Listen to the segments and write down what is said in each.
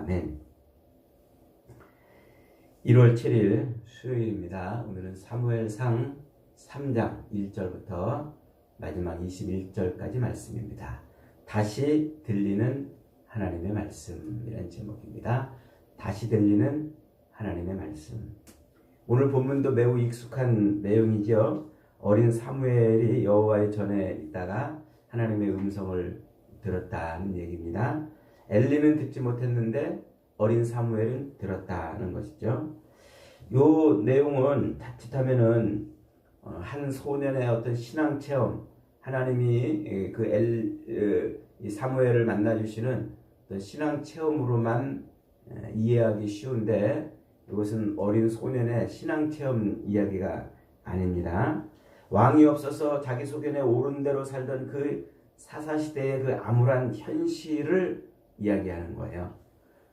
아멘. 1월 7일 수요일입니다. 오늘은 사무엘상 3장 1절부터 마지막 21절까지 말씀입니다. 다시 들리는 하나님의 말씀이라는 제목입니다. 다시 들리는 하나님의 말씀. 오늘 본문도 매우 익숙한 내용이죠. 어린 사무엘이 여호와의 전에 있다가 하나님의 음성을 들었다는 얘기입니다. 엘리는 듣지 못했는데 어린 사무엘은 들었다는 것이죠. 요 내용은 자칫하면은 한 소년의 어떤 신앙 체험, 하나님이 이 사무엘을 만나 주시는 어떤 신앙 체험으로만 이해하기 쉬운데, 이것은 어린 소년의 신앙 체험 이야기가 아닙니다. 왕이 없어서 자기 소견에 옳은 대로 살던 그 사사시대의 그 암울한 현실을 이야기하는 거예요.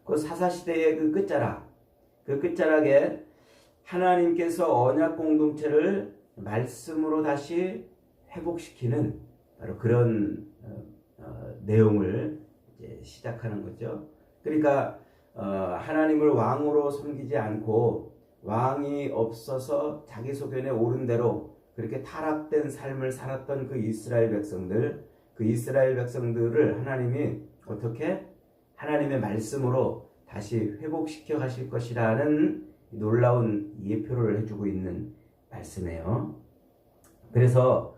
그 사사시대의 그 끝자락에 하나님께서 언약 공동체를 말씀으로 다시 회복시키는 바로 그런 내용을 이제 시작하는 거죠. 그러니까 하나님을 왕으로 섬기지 않고 왕이 없어서 자기 소견에 옳은 대로 그렇게 타락된 삶을 살았던 그 이스라엘 백성들을 하나님이 어떻게 하나님의 말씀으로 다시 회복시켜 가실 것이라는 놀라운 예표를 해주고 있는 말씀이에요. 그래서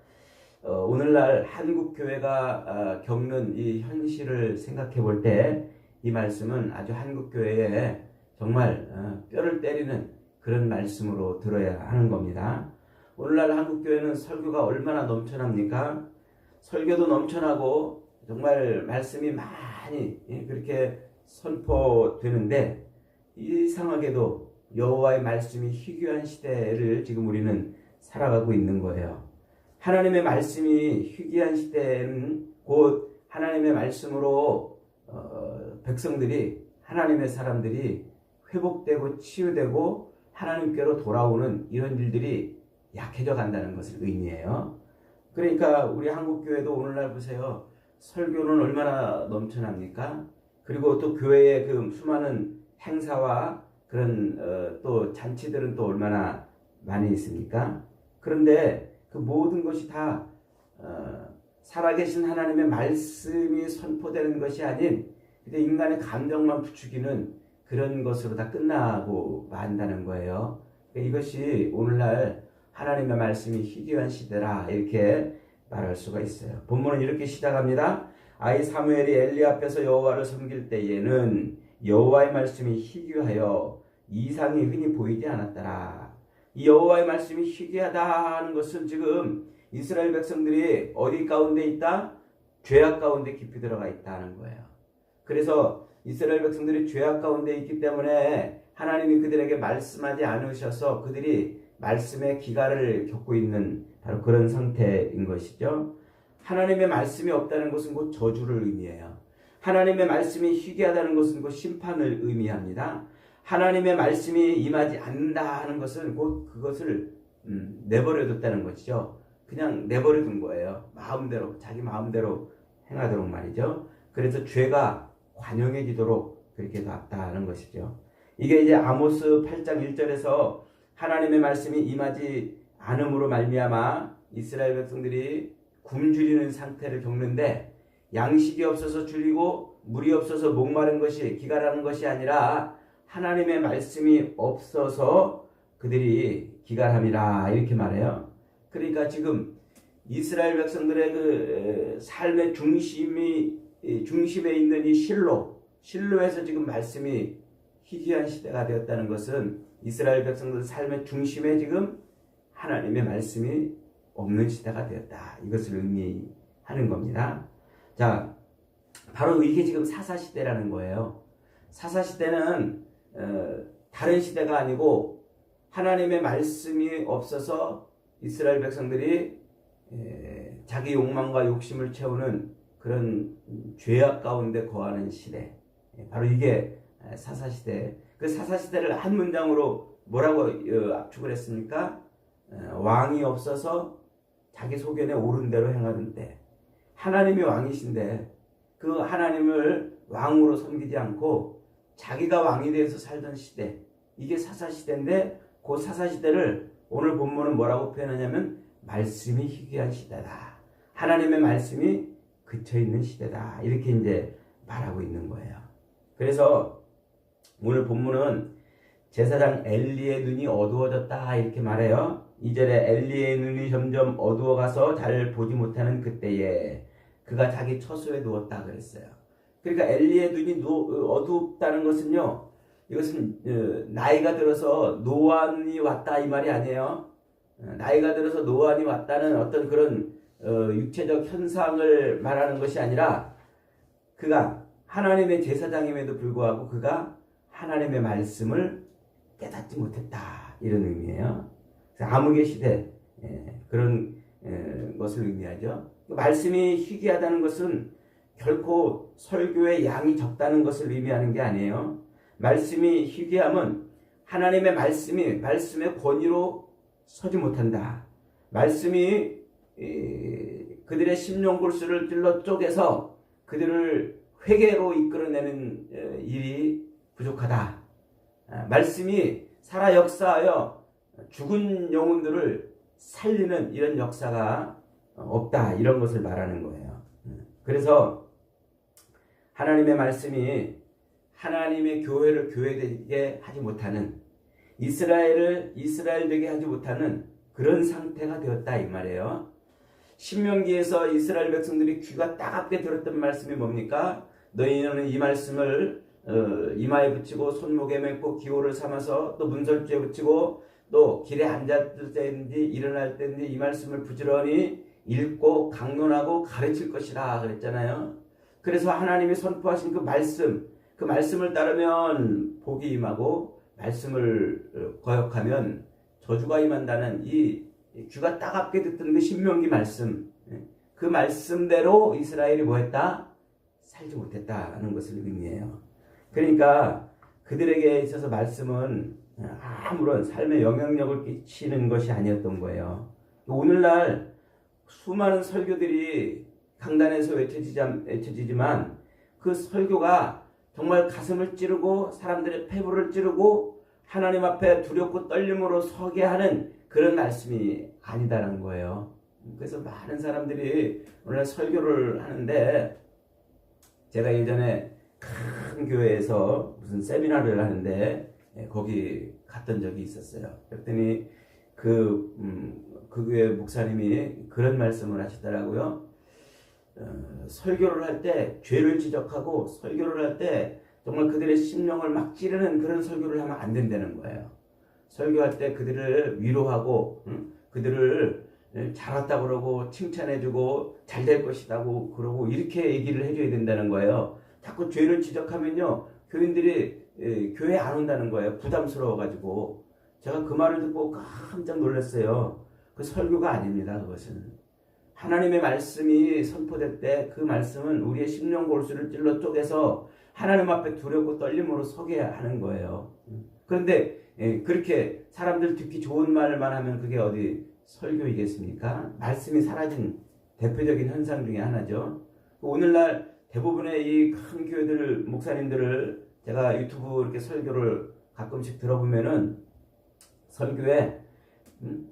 오늘날 한국교회가 겪는 이 현실을 생각해 볼 때 이 말씀은 아주 한국교회에 정말 뼈를 때리는 그런 말씀으로 들어야 하는 겁니다. 오늘날 한국교회는 설교가 얼마나 넘쳐납니까? 설교도 넘쳐나고 정말 말씀이 많이 그렇게 선포되는데, 이상하게도 여호와의 말씀이 희귀한 시대를 지금 우리는 살아가고 있는 거예요. 하나님의 말씀이 희귀한 시대는 곧 하나님의 말씀으로 하나님의 사람들이 회복되고 치유되고 하나님께로 돌아오는 이런 일들이 약해져 간다는 것을 의미해요. 그러니까 우리 한국교회도 오늘날 보세요. 설교는 얼마나 넘쳐납니까? 그리고 또 교회의 그 수많은 행사와 그런 또 잔치들은 또 얼마나 많이 있습니까? 그런데 그 모든 것이 다 살아계신 하나님의 말씀이 선포되는 것이 아닌 그냥 인간의 감정만 부추기는 그런 것으로 다 끝나고 만다는 거예요. 이것이 오늘날 하나님의 말씀이 희귀한 시대라 이렇게 말할 수가 있어요. 본문은 이렇게 시작합니다. 아이 사무엘이 엘리 앞에서 여호와를 섬길 때에는 여호와의 말씀이 희귀하여 이상이 흔히 보이지 않았더라. 이 여호와의 말씀이 희귀하다는 것은 지금 이스라엘 백성들이 어디 가운데 있다? 죄악 가운데 깊이 들어가 있다는 거예요. 그래서 이스라엘 백성들이 죄악 가운데 있기 때문에 하나님이 그들에게 말씀하지 않으셔서 그들이 말씀의 기갈을 겪고 있는 바로 그런 상태인 것이죠. 하나님의 말씀이 없다는 것은 곧 저주를 의미해요. 하나님의 말씀이 희귀하다는 것은 곧 심판을 의미합니다. 하나님의 말씀이 임하지 않는다 하는 것은 곧 그것을 내버려뒀다는 것이죠. 그냥 내버려둔 거예요. 자기 마음대로 행하도록 말이죠. 그래서 죄가 관영해지도록 그렇게 놨다는 것이죠. 이게 이제 아모스 8장 1절에서 하나님의 말씀이 임하지 않음으로 말미암아 이스라엘 백성들이 굶주리는 상태를 겪는데, 양식이 없어서 줄이고 물이 없어서 목마른 것이 기갈하는 것이 아니라 하나님의 말씀이 없어서 그들이 기갈함이라 이렇게 말해요. 그러니까 지금 이스라엘 백성들의 그 삶의 중심에 있는 이 실로에서 지금 말씀이 희귀한 시대가 되었다는 것은 이스라엘 백성들 삶의 중심에 지금 하나님의 말씀이 없는 시대가 되었다. 이것을 의미하는 겁니다. 자, 바로 이게 지금 사사시대라는 거예요. 사사시대는 다른 시대가 아니고 하나님의 말씀이 없어서 이스라엘 백성들이 자기 욕망과 욕심을 채우는 그런 죄악 가운데 거하는 시대. 바로 이게 사사시대. 그 사사시대를 한 문장으로 뭐라고 압축을 했습니까? 왕이 없어서 자기 소견에 옳은 대로 행하던 때, 하나님이 왕이신데 그 하나님을 왕으로 섬기지 않고 자기가 왕이 되어서 살던 시대, 이게 사사시대인데 그 사사시대를 오늘 본문은 뭐라고 표현하냐면 말씀이 희귀한 시대다. 하나님의 말씀이 그쳐있는 시대다. 이렇게 이제 말하고 있는 거예요. 그래서 오늘 본문은 제사장 엘리의 눈이 어두워졌다 이렇게 말해요. 2절에 엘리의 눈이 점점 어두워가서 잘 보지 못하는 그때에 그가 자기 처소에 누웠다 그랬어요. 그러니까 엘리의 눈이 어둡다는 것은요, 이것은 나이가 들어서 노안이 왔다 이 말이 아니에요. 나이가 들어서 노안이 왔다는 어떤 그런 육체적 현상을 말하는 것이 아니라 그가 하나님의 제사장임에도 불구하고 그가 하나님의 말씀을 깨닫지 못했다 이런 의미예요. 그래서 암흑의 시대 그런 것을 의미하죠. 말씀이 희귀하다는 것은 결코 설교의 양이 적다는 것을 의미하는 게 아니에요. 말씀이 희귀함은 하나님의 말씀의 권위로 서지 못한다. 말씀이 그들의 심령골수를 찔러 쪼개서 그들을 회개로 이끌어내는 일이 부족하다. 말씀이 살아 역사하여 죽은 영혼들을 살리는 이런 역사가 없다. 이런 것을 말하는 거예요. 그래서 하나님의 말씀이 하나님의 교회를 교회되게 하지 못하는, 이스라엘을 이스라엘 되게 하지 못하는 그런 상태가 되었다 이 말이에요. 신명기에서 이스라엘 백성들이 귀가 따갑게 들었던 말씀이 뭡니까? 너희는 이 말씀을 이마에 붙이고 손목에 맺고 기호를 삼아서 또 문설주에 붙이고 또 길에 앉았을 때인지 일어날 때인지 이 말씀을 부지런히 읽고 강론하고 가르칠 것이라 그랬잖아요. 그래서 하나님이 선포하신 그 말씀을 따르면 복이 임하고 말씀을 거역하면 저주가 임한다는 이 귀가 따갑게 듣던 그 신명기 말씀, 그 말씀대로 이스라엘이 뭐했다? 살지 못했다는 것을 의미해요. 그러니까 그들에게 있어서 말씀은 아무런 삶의 영향력을 끼치는 것이 아니었던 거예요. 오늘날 수많은 설교들이 강단에서 외쳐지지만 그 설교가 정말 가슴을 찌르고 사람들의 폐부를 찌르고 하나님 앞에 두렵고 떨림으로 서게 하는 그런 말씀이 아니다라는 거예요. 그래서 많은 사람들이 오늘 설교를 하는데, 제가 예전에 큰 교회에서 무슨 세미나를 하는데 거기 갔던 적이 있었어요. 그랬더니 그 교회 목사님이 그런 말씀을 하시더라고요. 설교를 할 때 죄를 지적하고 설교를 할 때 정말 그들의 심령을 막 찌르는 그런 설교를 하면 안 된다는 거예요. 설교할 때 그들을 위로하고 그들을 잘했다 그러고 칭찬해주고 잘 될 것이라고 그러고 이렇게 얘기를 해줘야 된다는 거예요. 자꾸 죄를 지적하면요, 교인들이 교회 안 온다는 거예요. 부담스러워가지고. 제가 그 말을 듣고 깜짝 놀랐어요. 그 설교가 아닙니다. 그것은 하나님의 말씀이 선포될 때 그 말씀은 우리의 심령 골수를 찔러 쪼개서 하나님 앞에 두렵고 떨림으로 서게 하는 거예요. 그런데 그렇게 사람들 듣기 좋은 말만 하면 그게 어디 설교이겠습니까? 말씀이 사라진 대표적인 현상 중에 하나죠. 오늘날 대부분의 이 큰 교회들 목사님들을 제가 유튜브 이렇게 설교를 가끔씩 들어보면은 설교에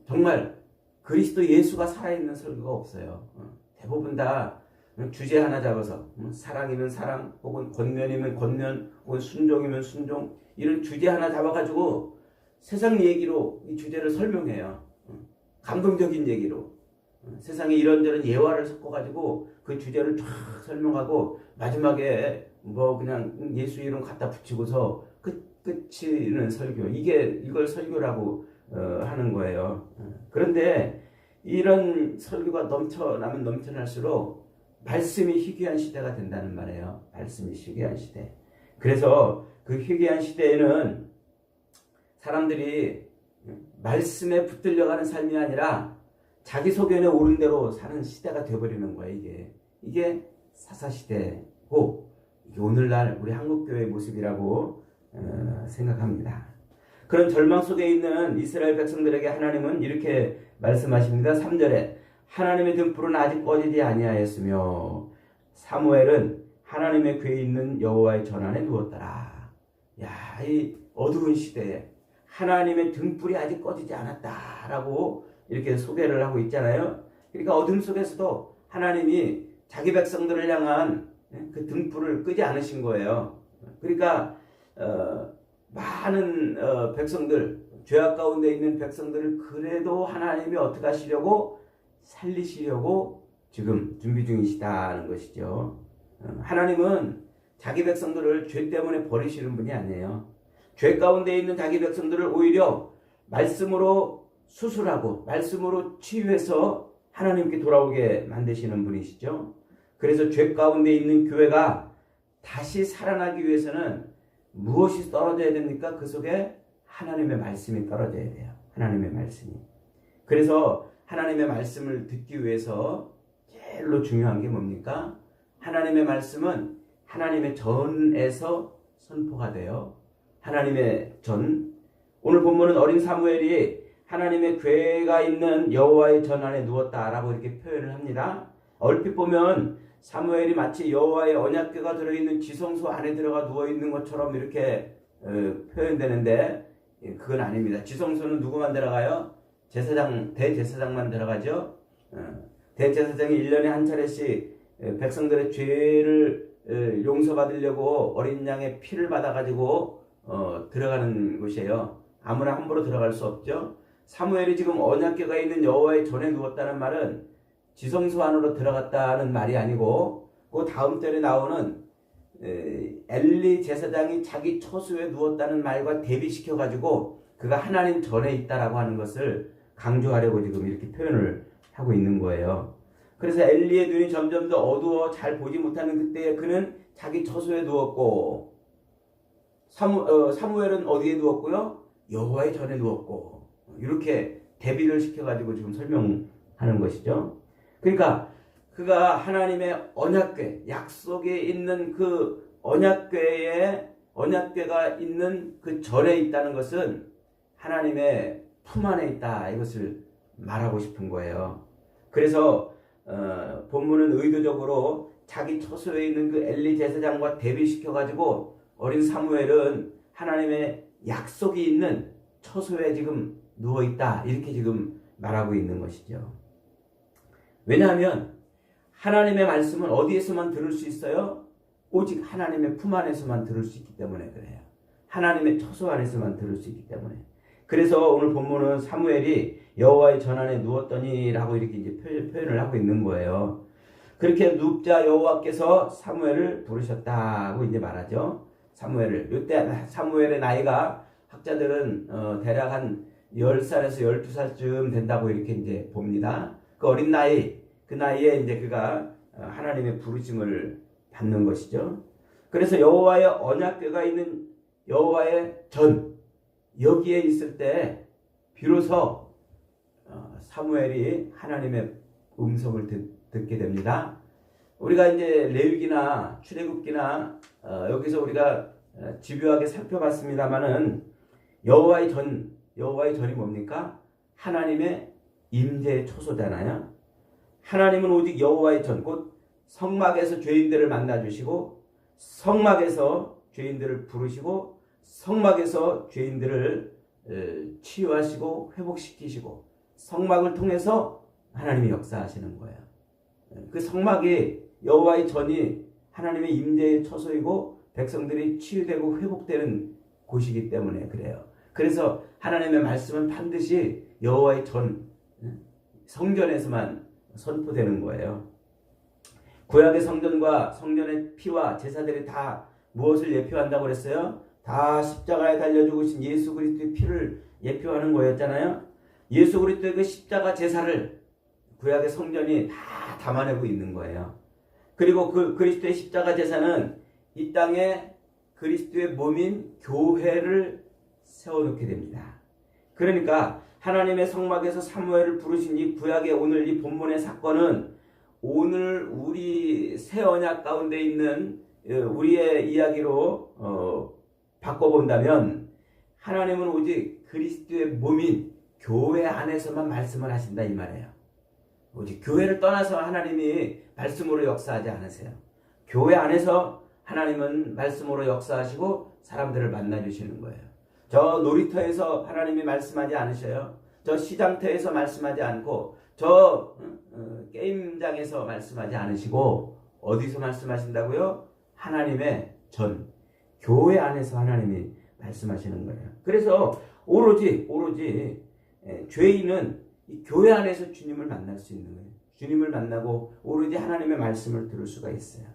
정말 그리스도 예수가 살아있는 설교가 없어요. 대부분 다 주제 하나 잡아서 사랑이면 사랑, 혹은 권면이면 권면, 혹은 순종이면 순종, 이런 주제 하나 잡아가지고 세상 얘기로 이 주제를 설명해요. 감동적인 얘기로 세상에 이런저런 예화를 섞어가지고 그 주제를 쫙 설명하고 마지막에 뭐 그냥 예수 이름 갖다 붙이고서 끝이는 설교, 이걸 설교라고 하는 거예요. 그런데 이런 설교가 넘쳐나면 넘쳐날수록 말씀이 희귀한 시대가 된다는 말이에요. 말씀이 희귀한 시대. 그래서 그 희귀한 시대에는 사람들이 말씀에 붙들려가는 삶이 아니라 자기 소견에 옳은 대로 사는 시대가 되어버리는 거예요. 이게 사사시대고 이게 오늘날 우리 한국교회의 모습이라고 생각합니다. 그런 절망 속에 있는 이스라엘 백성들에게 하나님은 이렇게 말씀하십니다. 3절에 하나님의 등불은 아직 꺼지지 아니하였으며 사무엘은 하나님의 궤에 있는 여호와의 전안에 누웠더라. 야, 이 어두운 시대에 하나님의 등불이 아직 꺼지지 않았다라고 이렇게 소개를 하고 있잖아요. 그러니까 어둠 속에서도 하나님이 자기 백성들을 향한 그 등불을 끄지 않으신 거예요. 그러니까 많은 백성들, 죄악 가운데 있는 백성들을 그래도 하나님이 어떻게 하시려고 살리시려고 지금 준비 중이시다는 것이죠. 하나님은 자기 백성들을 죄 때문에 버리시는 분이 아니에요. 죄 가운데 있는 자기 백성들을 오히려 말씀으로 수술하고 말씀으로 치유해서 하나님께 돌아오게 만드시는 분이시죠. 그래서 죄 가운데 있는 교회가 다시 살아나기 위해서는 무엇이 떨어져야 됩니까? 그 속에 하나님의 말씀이 떨어져야 돼요. 하나님의 말씀이. 그래서 하나님의 말씀을 듣기 위해서 제일로 중요한 게 뭡니까? 하나님의 말씀은 하나님의 전에서 선포가 돼요. 하나님의 전. 오늘 본문은 어린 사무엘이 하나님의 궤가 있는 여호와의 전 안에 누웠다라고 이렇게 표현을 합니다. 얼핏 보면 사무엘이 마치 여호와의 언약궤가 들어있는 지성소 안에 들어가 누워있는 것처럼 이렇게 표현되는데 그건 아닙니다. 지성소는 누구만 들어가요? 대제사장만 들어가죠. 대제사장이 1년에 한 차례씩 백성들의 죄를 용서받으려고 어린 양의 피를 받아가지고 들어가는 곳이에요. 아무나 함부로 들어갈 수 없죠. 사무엘이 지금 언약궤가 있는 여호와의 전에 누웠다는 말은 지성소 안으로 들어갔다는 말이 아니고 그 다음 절에 나오는 엘리 제사장이 자기 처소에 누웠다는 말과 대비시켜가지고 그가 하나님 전에 있다라고 하는 것을 강조하려고 지금 이렇게 표현을 하고 있는 거예요. 그래서 엘리의 눈이 점점 더 어두워 잘 보지 못하는 그때에 그는 자기 처소에 누웠고 사무엘은 어디에 누웠고요? 여호와의 전에 누웠고 이렇게 대비를 시켜가지고 지금 설명하는 것이죠. 그러니까 그가 하나님의 언약궤, 약속에 있는 그 언약궤가 있는 그 전에 있다는 것은 하나님의 품 안에 있다 이것을 말하고 싶은 거예요. 그래서 본문은 의도적으로 자기 처소에 있는 그 엘리 제사장과 대비시켜가지고 어린 사무엘은 하나님의 약속이 있는 처소에 지금 누워있다 이렇게 지금 말하고 있는 것이죠. 왜냐하면 하나님의 말씀은 어디에서만 들을 수 있어요? 오직 하나님의 품 안에서만 들을 수 있기 때문에 그래요. 하나님의 처소 안에서만 들을 수 있기 때문에. 그래서 오늘 본문은 사무엘이 여호와의 전 안에 누웠더니라고 이렇게 이제 표현을 하고 있는 거예요. 그렇게 눕자 여호와께서 사무엘을 부르셨다고 이제 말하죠. 사무엘을. 이때 사무엘의 나이가 학자들은 대략 한 10살에서 12살쯤 된다고 이렇게 이제 봅니다. 그 어린 나이, 그 나이에 이제 그가 하나님의 부르심을 받는 것이죠. 그래서 여호와의 언약궤가 있는 여호와의 전, 여기에 있을 때 비로소 사무엘이 하나님의 음성을 듣게 됩니다. 우리가 이제 레위기나 출애굽기나 여기서 우리가 집요하게 살펴봤습니다마는 여호와의 전이 뭡니까? 하나님의 임재의 초소잖아요. 하나님은 오직 여호와의 전, 곧 성막에서 죄인들을 만나주시고 성막에서 죄인들을 부르시고 성막에서 죄인들을 치유하시고 회복시키시고 성막을 통해서 하나님이 역사하시는 거예요. 그 성막이 여호와의 전이 하나님의 임재의 처소이고 백성들이 치유되고 회복되는 곳이기 때문에 그래요. 그래서 하나님의 말씀은 반드시 여호와의 전, 성전에서만 선포되는 거예요. 구약의 성전과 성전의 피와 제사들이 다 무엇을 예표한다고 그랬어요? 다 십자가에 달려 죽으신 예수 그리스도의 피를 예표하는 거였잖아요. 예수 그리스도의 그 십자가 제사를 구약의 성전이 다 담아내고 있는 거예요. 그리고 그 그리스도의 십자가 제사는 이 땅에 그리스도의 몸인 교회를 세워놓게 됩니다. 그러니까 하나님의 성막에서 사무엘을 부르신 이 구약의 오늘 이 본문의 사건은 오늘 우리 새 언약 가운데 있는 우리의 이야기로 바꿔본다면 하나님은 오직 그리스도의 몸인 교회 안에서만 말씀을 하신다 이 말이에요. 오직 교회를 떠나서 하나님이 말씀으로 역사하지 않으세요. 교회 안에서 하나님은 말씀으로 역사하시고 사람들을 만나주시는 거예요. 저 놀이터에서 하나님이 말씀하지 않으셔요. 저 시장터에서 말씀하지 않고 저 게임장에서 말씀하지 않으시고 어디서 말씀하신다고요? 하나님의 교회 안에서 하나님이 말씀하시는 거예요. 그래서 오로지 죄인은 이 교회 안에서 주님을 만날 수 있는 거예요. 주님을 만나고 오로지 하나님의 말씀을 들을 수가 있어요.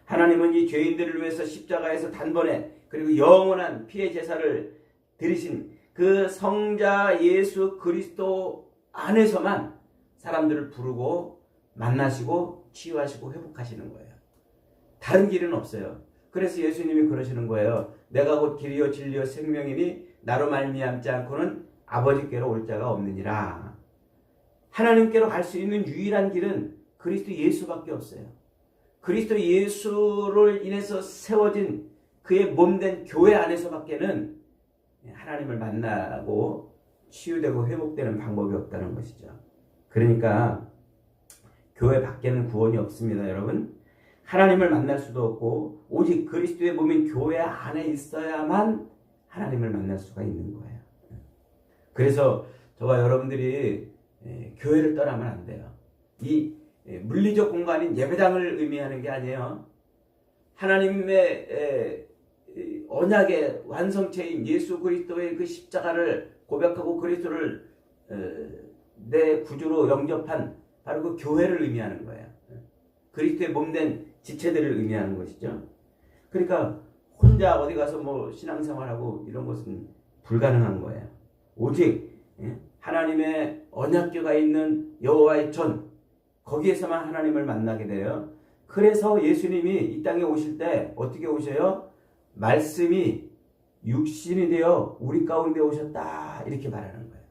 하나님은 이 죄인들을 위해서 십자가에서 단번에 그리고 영원한 피해 제사를 드리신 그 성자 예수 그리스도 안에서만 사람들을 부르고 만나시고 치유하시고 회복하시는 거예요. 다른 길은 없어요. 그래서 예수님이 그러시는 거예요. 내가 곧 길이요 진리요 생명이니 나로 말미암지 않고는 아버지께로 올 자가 없느니라. 하나님께로 갈 수 있는 유일한 길은 그리스도 예수밖에 없어요. 그리스도 예수를 인해서 세워진 그의 몸된 교회 안에서밖에는 하나님을 만나고 치유되고 회복되는 방법이 없다는 것이죠. 그러니까 교회 밖에는 구원이 없습니다, 여러분. 하나님을 만날 수도 없고 오직 그리스도의 몸인 교회 안에 있어야만 하나님을 만날 수가 있는 거예요. 그래서 저와 여러분들이 교회를 떠나면 안 돼요. 이 물리적 공간인 예배당을 의미하는 게 아니에요. 하나님의 언약의 완성체인 예수 그리스도의 그 십자가를 고백하고 그리스도를 내 구주로 영접한 바로 그 교회를 의미하는 거예요. 그리스도의 몸된 지체들을 의미하는 것이죠. 그러니까 혼자 어디 가서 뭐 신앙생활하고 이런 것은 불가능한 거예요. 오직 하나님의 언약궤가 있는 여호와의 전, 거기에서만 하나님을 만나게 돼요. 그래서 예수님이 이 땅에 오실 때 어떻게 오셔요? 말씀이 육신이 되어 우리 가운데 오셨다 이렇게 말하는 거예요.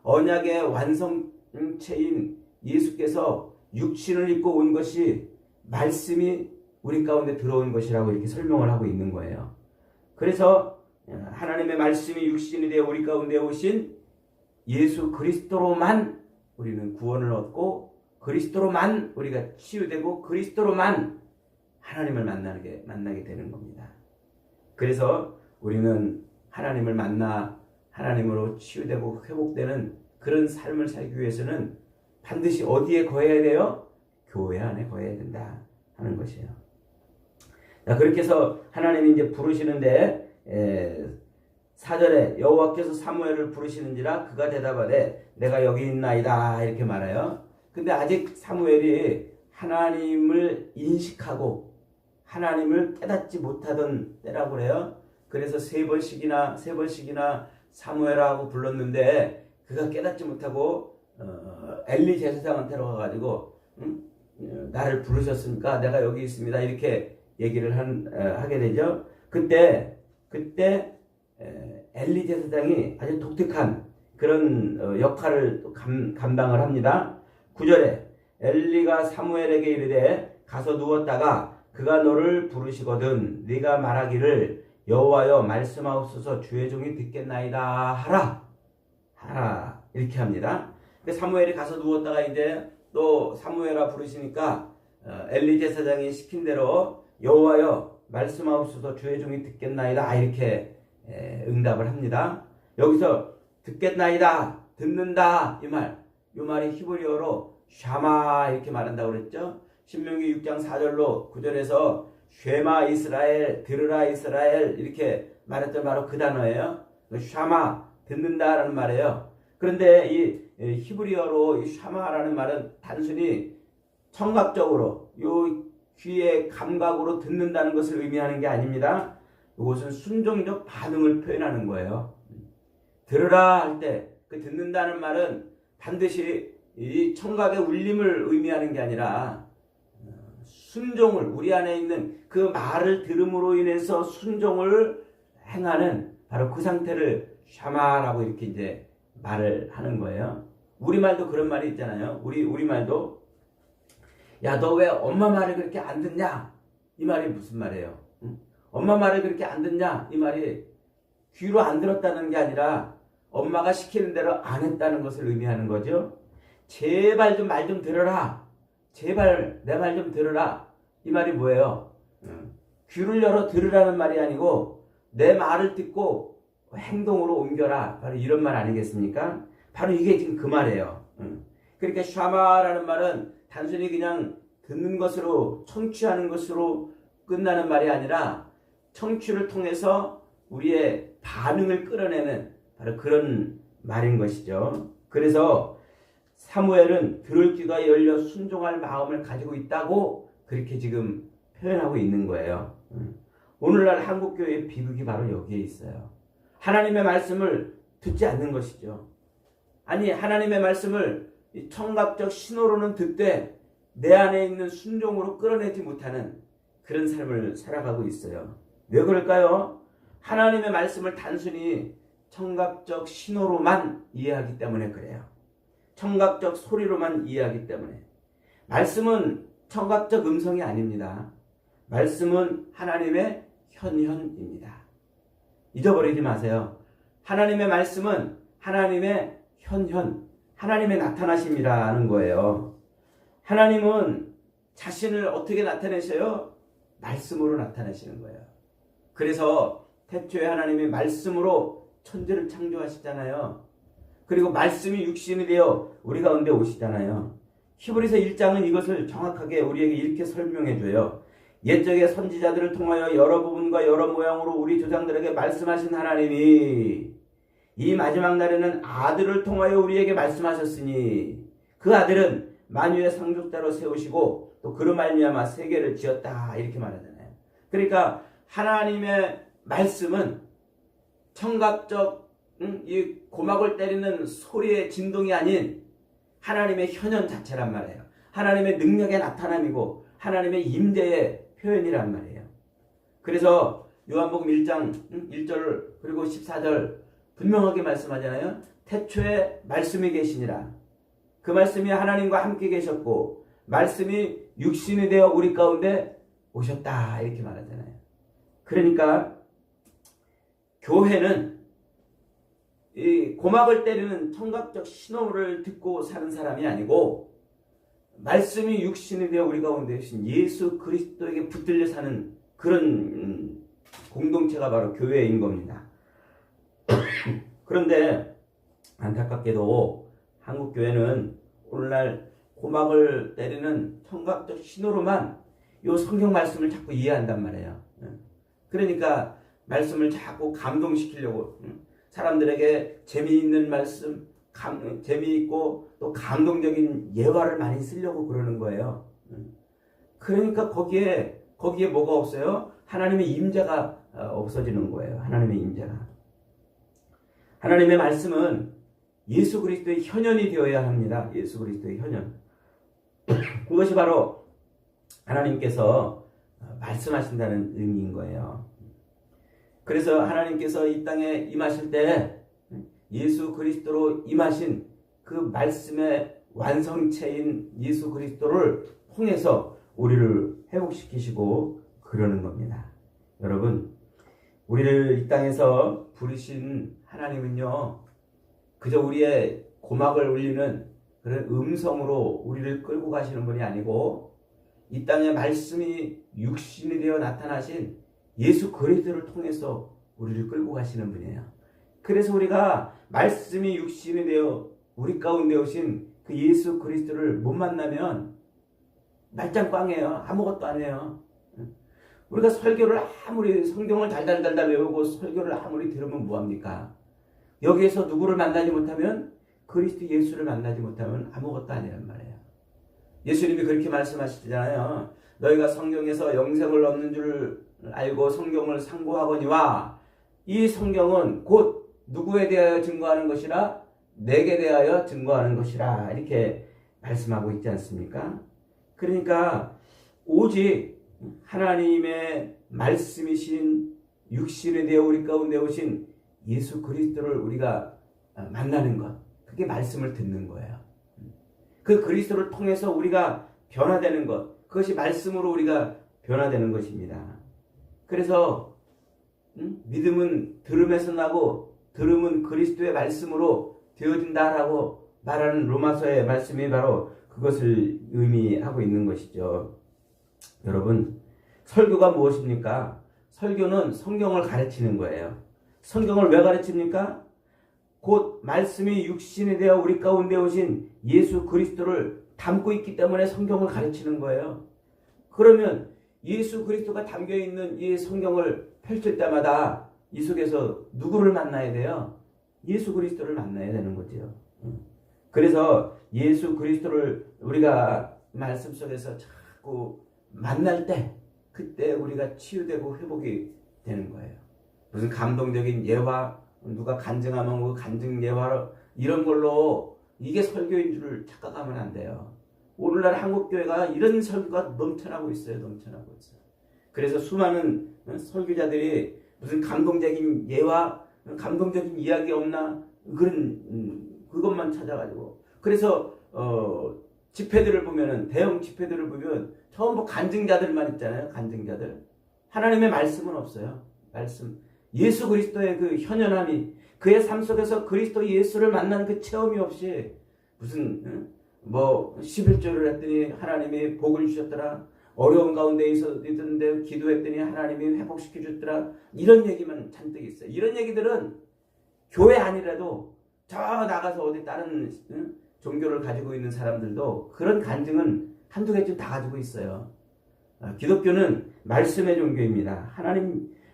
언약의 완성체인 예수께서 육신을 입고 온 것이 말씀이 우리 가운데 들어온 것이라고 이렇게 설명을 하고 있는 거예요. 그래서 하나님의 말씀이 육신이 되어 우리 가운데 오신 예수 그리스도로만 우리는 구원을 얻고 그리스도로만 우리가 치유되고 그리스도로만 하나님을 만나게 되는 겁니다. 그래서 우리는 하나님을 만나 하나님으로 치유되고 회복되는 그런 삶을 살기 위해서는 반드시 어디에 거해야 돼요? 교회 안에 거해야 된다 하는 것이에요. 자, 그렇게 해서 하나님이 이제 부르시는데 4절에 여호와께서 사무엘을 부르시는지라 그가 대답하되 내가 여기 있나이다 이렇게 말해요. 근데 아직 사무엘이 하나님을 인식하고 하나님을 깨닫지 못하던 때라고 그래요. 그래서 세 번씩이나 사무엘하고 불렀는데 그가 깨닫지 못하고 엘리 제사장한테로 가가지고 나를 부르셨습니까? 내가 여기 있습니다. 이렇게 얘기를 하게 되죠. 그때 엘리 제사장이 아주 독특한 그런 역할을 감당을 합니다. 9절에 엘리가 사무엘에게 이르되 가서 누웠다가 그가 너를 부르시거든 네가 말하기를 여호와여 말씀하옵소서 주의 종이 듣겠나이다 하라 이렇게 합니다. 사무엘이 가서 누웠다가 이제 또 사무엘아 부르시니까 엘리 제사장이 시킨 대로 여호와여 말씀하옵소서 주의 종이 듣겠나이다 이렇게 응답을 합니다. 여기서 듣겠나이다 듣는다 이 말이 히브리어로 샤마 이렇게 말한다고 그랬죠. 신명기 6장 4절로 9절에서 쉐마 이스라엘 들으라 이스라엘 이렇게 말했던 바로 그 단어예요. 샤마 듣는다라는 말이에요. 그런데 이 히브리어로 이 샤마라는 말은 단순히 청각적으로 요 귀의 감각으로 듣는다는 것을 의미하는 게 아닙니다. 이것은 순종적 반응을 표현하는 거예요. 들으라 할 때 그 듣는다는 말은 반드시 이 청각의 울림을 의미하는 게 아니라 순종을 우리 안에 있는 그 말을 들음으로 인해서 순종을 행하는 바로 그 상태를 샤마라고 이렇게 이제 말을 하는 거예요. 우리말도 그런 말이 있잖아요. 우리말도 야, 너 왜 엄마 말을 그렇게 안 듣냐? 이 말이 무슨 말이에요? 응? 엄마 말을 그렇게 안 듣냐? 이 말이 귀로 안 들었다는 게 아니라 엄마가 시키는 대로 안 했다는 것을 의미하는 거죠. 제발 좀 말 좀 들어라. 제발 내 말 좀 들어라. 이 말이 뭐예요? 귀를 열어 들으라는 말이 아니고 내 말을 듣고 행동으로 옮겨라. 바로 이런 말 아니겠습니까? 바로 이게 지금 그 말이에요. 그러니까 샤마라는 말은 단순히 그냥 듣는 것으로 청취하는 것으로 끝나는 말이 아니라 청취를 통해서 우리의 반응을 끌어내는 바로 그런 말인 것이죠. 그래서 사무엘은 들을 귀가 열려 순종할 마음을 가지고 있다고 그렇게 지금 표현하고 있는 거예요. 오늘날 한국교회의 비극이 바로 여기에 있어요. 하나님의 말씀을 듣지 않는 것이죠. 아니, 하나님의 말씀을 청각적 신호로는 듣되 내 안에 있는 순종으로 끌어내지 못하는 그런 삶을 살아가고 있어요. 왜 그럴까요? 하나님의 말씀을 단순히 청각적 신호로만 이해하기 때문에 그래요. 청각적 소리로만 이해하기 때문에. 말씀은 청각적 음성이 아닙니다. 말씀은 하나님의 현현입니다. 잊어버리지 마세요. 하나님의 말씀은 하나님의 현현, 하나님의 나타나심이라는 거예요. 하나님은 자신을 어떻게 나타내셔요? 말씀으로 나타내시는 거예요. 그래서 태초에 하나님이 말씀으로 천지를 창조하시잖아요. 그리고 말씀이 육신이 되어 우리 가운데 오시잖아요. 히브리서 1장은 이것을 정확하게 우리에게 이렇게 설명해줘요. 옛적의 선지자들을 통하여 여러 부분과 여러 모양으로 우리 조상들에게 말씀하신 하나님이 이 마지막 날에는 아들을 통하여 우리에게 말씀하셨으니 그 아들은 만유의 상속자로 세우시고 또 그로 말미암아 세계를 지었다 이렇게 말하잖아요. 그러니까 하나님의 말씀은 청각적 이 고막을 때리는 소리의 진동이 아닌 하나님의 현현 자체란 말이에요. 하나님의 능력의 나타남이고 하나님의 임재의 표현이란 말이에요. 그래서 요한복음 1장 1절 그리고 14절 분명하게 말씀하잖아요. 태초에 말씀이 계시니라. 그 말씀이 하나님과 함께 계셨고 말씀이 육신이 되어 우리 가운데 오셨다 이렇게 말하잖아요. 그러니까 교회는 이 고막을 때리는 청각적 신호를 듣고 사는 사람이 아니고 말씀이 육신이 되어 우리 가운데 오신 예수 그리스도에게 붙들려 사는 그런 공동체가 바로 교회인 겁니다. 그런데 안타깝게도 한국교회는 오늘날 고막을 때리는 청각적 신호로만 이 성경 말씀을 자꾸 이해한단 말이에요. 그러니까 말씀을 자꾸 감동시키려고 사람들에게 재미있는 말씀, 재미있고 또 감동적인 예화를 많이 쓰려고 그러는 거예요. 그러니까 거기에 뭐가 없어요? 하나님의 임재가 없어지는 거예요. 하나님의 임재가. 하나님의 말씀은 예수 그리스도의 현현이 되어야 합니다. 예수 그리스도의 현현. 그것이 바로 하나님께서 말씀하신다는 의미인 거예요. 그래서 하나님께서 이 땅에 임하실 때 예수 그리스도로 임하신 그 말씀의 완성체인 예수 그리스도를 통해서 우리를 회복시키시고 그러는 겁니다. 여러분, 우리를 이 땅에서 부르신 하나님은요, 그저 우리의 고막을 울리는 그런 음성으로 우리를 끌고 가시는 분이 아니고 이 땅에 말씀이 육신이 되어 나타나신 예수 그리스도를 통해서 우리를 끌고 가시는 분이에요. 그래서 우리가 말씀이 육신이 되어 우리 가운데 오신 그 예수 그리스도를 못 만나면 말짱꽝이에요. 아무것도 안 해요. 우리가 설교를 아무리 성경을 달달달달 외우고 설교를 아무리 들으면 뭐합니까? 여기에서 누구를 만나지 못하면 그리스도 예수를 만나지 못하면 아무것도 아니란 말이에요. 예수님이 그렇게 말씀하시잖아요. 너희가 성경에서 영생을 얻는 줄 알고 성경을 상고하거니와 이 성경은 곧 누구에 대하여 증거하는 것이라 내게 대하여 증거하는 것이라 이렇게 말씀하고 있지 않습니까? 그러니까 오직 하나님의 말씀이신 육신에 되어 우리 가운데 오신 예수 그리스도를 우리가 만나는 것, 그게 말씀을 듣는 거예요. 그 그리스도를 통해서 우리가 변화되는 것, 그것이 말씀으로 우리가 변화되는 것입니다. 그래서 믿음은 들음에서 나고 들음은 그리스도의 말씀으로 되어진다라고 말하는 로마서의 말씀이 바로 그것을 의미하고 있는 것이죠. 여러분, 설교가 무엇입니까? 설교는 성경을 가르치는 거예요. 성경을 왜 가르칩니까? 곧 말씀이 육신이 되어 우리 가운데 오신 예수 그리스도를 담고 있기 때문에 성경을 가르치는 거예요. 그러면 예수 그리스도가 담겨있는 이 성경을 펼칠 때마다 이 속에서 누구를 만나야 돼요? 예수 그리스도를 만나야 되는 거죠. 그래서 예수 그리스도를 우리가 말씀 속에서 자꾸 만날 때 그때 우리가 치유되고 회복이 되는 거예요. 무슨 감동적인 예화, 누가 간증하면 그 간증 예화로 이런 걸로 이게 설교인 줄을 착각하면 안 돼요. 오늘날 한국교회가 이런 설교가 넘쳐나고 있어요. 넘쳐나고 있어요. 그래서 수많은 설교자들이 무슨 감동적인 예화, 감동적인 이야기 없나 그런 그것만 찾아가지고 그래서 집회들을 보면은 대형 집회들을 보면 전부 간증자들만 있잖아요. 간증자들. 하나님의 말씀은 없어요. 말씀. 예수 그리스도의 그 현현함이 그의 삶 속에서 그리스도 예수를 만나는 그 체험이 없이 무슨 뭐 11조를 했더니 하나님이 복을 주셨더라. 어려운 가운데 있었는데 기도했더니 하나님이 회복시켜 줬더라. 이런 얘기만 잔뜩 있어요. 이런 얘기들은 교회 아니라도 저 나가서 어디 다른 종교를 가지고 있는 사람들도 그런 간증은 한두 개쯤 다 가지고 있어요. 기독교는 말씀의 종교입니다.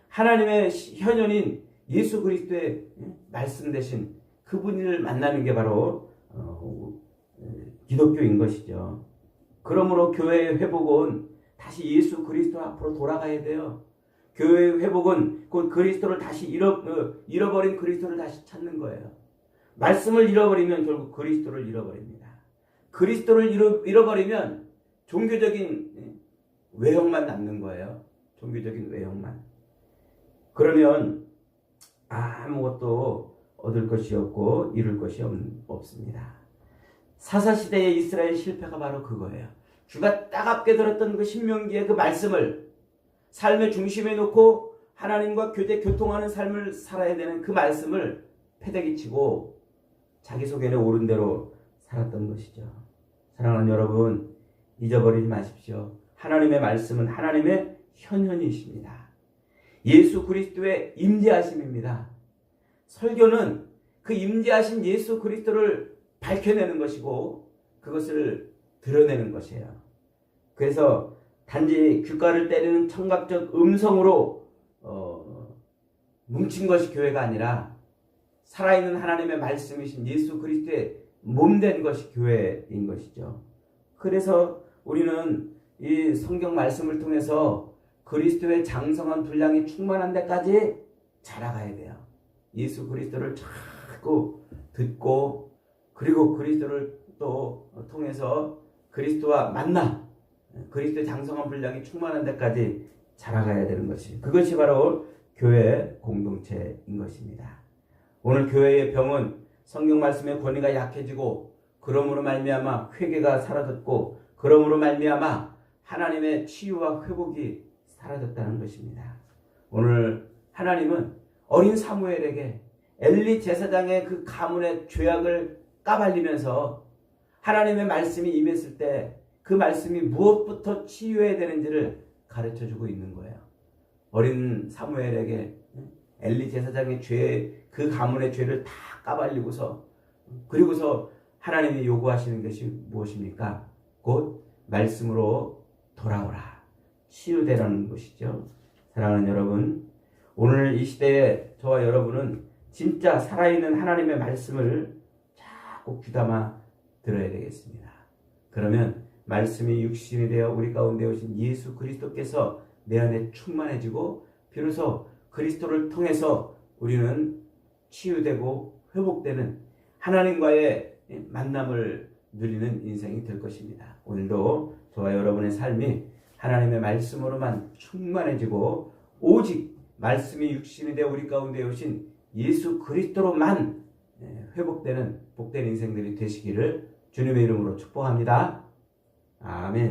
하나님의 현현인 예수 그리스도의 말씀 대신 그분을 만나는 게 바로 기독교인 것이죠. 그러므로 교회의 회복은 다시 예수 그리스도 앞으로 돌아가야 돼요. 교회의 회복은 곧 그리스도를 다시 잃어버린 그리스도를 다시 찾는 거예요. 말씀을 잃어버리면 결국 그리스도를 잃어버립니다. 그리스도를 잃어버리면 종교적인 외형만 남는 거예요. 종교적인 외형만. 그러면 아무것도 얻을 것이 없고 이룰 것이 없습니다. 사사시대의 이스라엘 실패가 바로 그거예요. 주가 따갑게 들었던 그 신명기의 그 말씀을 삶의 중심에 놓고 하나님과 교통하는 삶을 살아야 되는 그 말씀을 패대기치고 자기 속에는 옳은 대로 살았던 것이죠. 사랑하는 여러분, 잊어버리지 마십시오. 하나님의 말씀은 하나님의 현현이십니다. 예수 그리스도의 임재하심입니다. 설교는 그 임재하신 예수 그리스도를 밝혀내는 것이고 그것을 드러내는 것이에요. 그래서 단지 귓가를 때리는 청각적 음성으로 뭉친 것이 교회가 아니라 살아있는 하나님의 말씀이신 예수 그리스도의 몸된 것이 교회인 것이죠. 그래서 우리는 이 성경 말씀을 통해서 그리스도의 장성한 분량이 충만한 데까지 자라가야 돼요. 예수 그리스도를 자꾸 듣고 그리고 그리스도를 또 통해서 그리스도와 만나 그리스도의 장성한 분량이 충만한 데까지 자라가야 되는 것이 그것이 바로 교회 공동체인 것입니다. 오늘 교회의 병은 성경 말씀의 권위가 약해지고 그러므로 말미암아 회개가 사라졌고 그러므로 말미암아 하나님의 치유와 회복이 사라졌다는 것입니다. 오늘 하나님은 어린 사무엘에게 엘리 제사장의 그 가문의 죄악을 까발리면서 하나님의 말씀이 임했을 때 그 말씀이 무엇부터 치유해야 되는지를 가르쳐주고 있는 거예요. 어린 사무엘에게 엘리 제사장의 그 가문의 죄를 다 까발리고서 그리고서 하나님이 요구하시는 것이 무엇입니까? 곧 말씀으로 돌아오라. 치유되라는 것이죠. 사랑하는 여러분, 오늘 이 시대에 저와 여러분은 진짜 살아있는 하나님의 말씀을 자꾸 귀담아 들어야 되겠습니다. 그러면 말씀이 육신이 되어 우리 가운데 오신 예수 그리스도께서 내 안에 충만해지고 비로소 그리스도를 통해서 우리는 치유되고 회복되는 하나님과의 만남을 누리는 인생이 될 것입니다. 오늘도 저와 여러분의 삶이 하나님의 말씀으로만 충만해지고 오직 말씀이 육신이 되어 우리 가운데 오신 예수 그리스도로만 회복되는 복된 인생들이 되시기를 주님의 이름으로 축복합니다. 아멘.